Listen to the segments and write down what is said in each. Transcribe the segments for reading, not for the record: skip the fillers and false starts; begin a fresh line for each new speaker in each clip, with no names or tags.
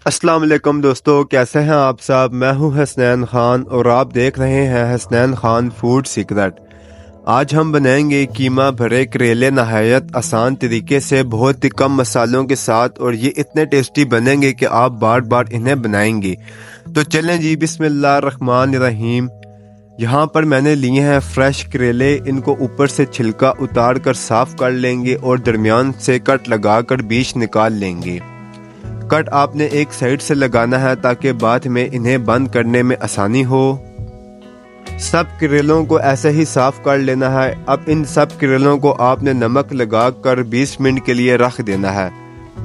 अस्सलाम वालेकुम दोस्तों, कैसे हैं आप सब। मैं हूं हसनैन खान और आप देख रहे हैं हसनैन खान फूड सीक्रेट। आज हम बनाएंगे कीमा भरे करेले नहायत आसान तरीके से, बहुत ही कम मसालों के साथ, और ये इतने टेस्टी बनेंगे कि आप बार बार इन्हें बनाएंगे। तो चलें जी, बिस्मिल्लाह रहमान रहीम। यहाँ पर मैंने लिए हैं फ्रेश करेले। इनको ऊपर से छिलका उतार कर साफ कर लेंगे और दरमियान से कट लगाकर बीज निकाल लेंगे। कट आपने एक साइड से लगाना है ताकि बाद में इन्हें बंद करने में आसानी हो। सब करेलों को ऐसे ही साफ कर लेना है। अब इन सब करेलों को आपने नमक लगाकर 20 मिनट के लिए रख देना है।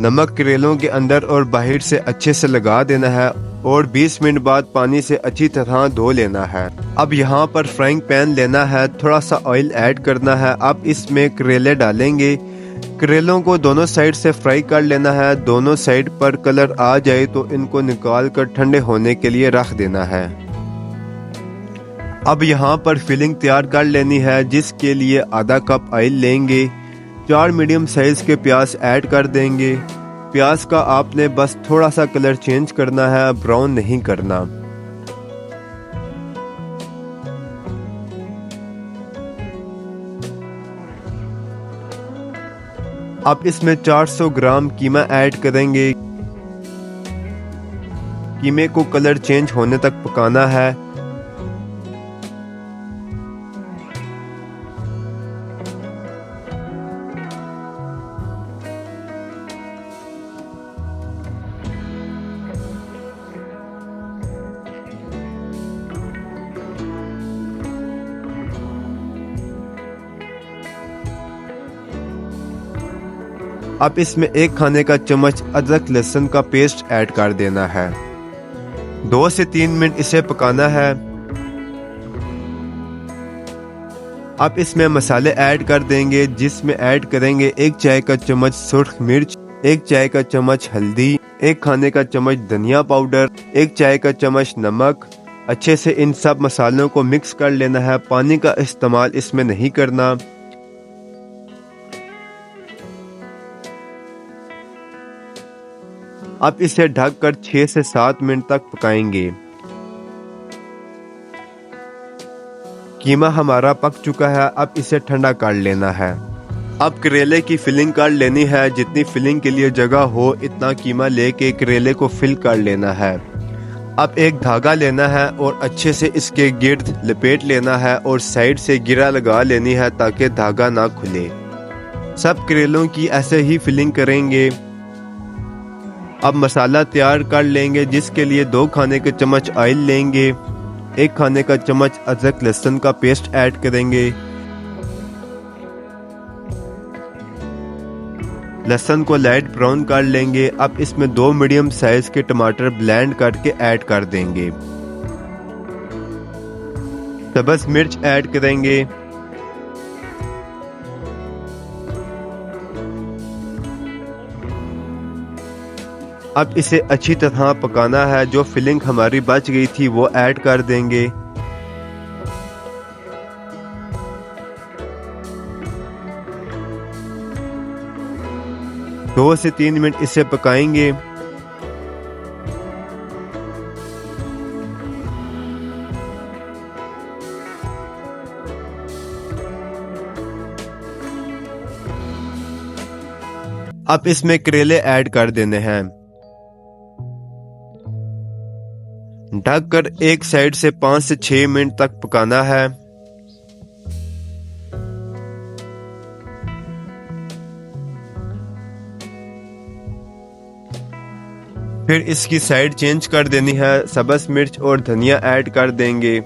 नमक करेलों के अंदर और बाहर से अच्छे से लगा देना है और 20 मिनट बाद पानी से अच्छी तरह धो लेना है। अब यहाँ पर फ्राइंग पैन लेना है, थोड़ा सा ऑयल ऐड करना है। अब इसमें करेले डालेंगे। करेलों को दोनों साइड से फ्राई कर लेना है। दोनों साइड पर कलर आ जाए तो इनको निकाल कर ठंडे होने के लिए रख देना है। अब यहाँ पर फिलिंग तैयार कर लेनी है, जिसके लिए आधा कप ऑयल लेंगे। 4 मीडियम साइज के प्याज ऐड कर देंगे। प्याज का आपने बस थोड़ा सा कलर चेंज करना है, ब्राउन नहीं करना। अब इसमें 400 ग्राम कीमा ऐड करेंगे। कीमे को कलर चेंज होने तक पकाना है। अब इसमें 1 खाने का चम्मच अदरक लहसुन का पेस्ट ऐड कर देना है। 2 से 3 मिनट इसे पकाना है। अब इसमें मसाले ऐड कर देंगे, जिसमें ऐड करेंगे 1 चाय का चम्मच सुर्ख मिर्च, 1 चाय का चम्मच हल्दी, 1 खाने का चम्मच धनिया पाउडर, 1 चाय का चम्मच नमक। अच्छे से इन सब मसालों को मिक्स कर लेना है। पानी का इस्तेमाल इसमें नहीं करना। अब इसे ढककर 6 से 7 मिनट तक पकाएंगे। कीमा हमारा पक चुका है। अब इसे ठंडा कर लेना है। अब करेले की फिलिंग कर लेनी है। जितनी फिलिंग के लिए जगह हो इतना कीमा लेके करेले को फिल कर लेना है। अब एक धागा लेना है और अच्छे से इसके गिर्द लपेट लेना है और साइड से गिरा लगा लेनी है ताकि धागा ना खुले। सब करेलों की ऐसे ही फिलिंग करेंगे। अब मसाला तैयार कर लेंगे, जिसके लिए 2 खाने के चम्मच ऑयल लेंगे। 1 खाने का चम्मच अदरक लहसुन का पेस्ट ऐड करेंगे। लहसुन को लाइट ब्राउन कर लेंगे। अब इसमें 2 मीडियम साइज के टमाटर ब्लेंड करके ऐड कर देंगे। सब्ज मिर्च ऐड करेंगे। अब इसे अच्छी तरह पकाना है। जो फिलिंग हमारी बच गई थी वो ऐड कर देंगे। दो से 3 मिनट इसे पकाएंगे। अब इसमें करेले ऐड कर देने हैं। ढककर एक साइड से 5 से 6 मिनट तक पकाना है। फिर इसकी साइड चेंज कर देनी है। सब्ज मिर्च और धनिया ऐड कर देंगे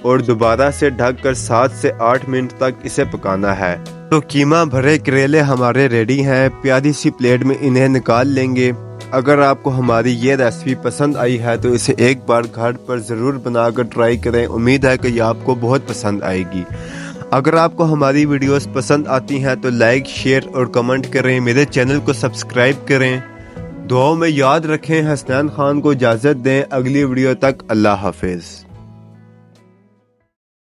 और दोबारा से ढककर 7 से 8 मिनट तक इसे पकाना है। तो कीमा भरे करेले हमारे रेडी हैं। प्यारी सी प्लेट में इन्हें निकाल लेंगे। अगर आपको हमारी ये रेसिपी पसंद आई है तो इसे एक बार घर पर ज़रूर बनाकर ट्राई करें। उम्मीद है कि ये आपको बहुत पसंद आएगी। अगर आपको हमारी वीडियोस पसंद आती हैं तो लाइक, शेयर और कमेंट करें। मेरे चैनल को सब्सक्राइब करें। दुआओं में याद रखें। हसनैन खान को इजाज़त दें। अगली वीडियो तक अल्लाह हाफिज़।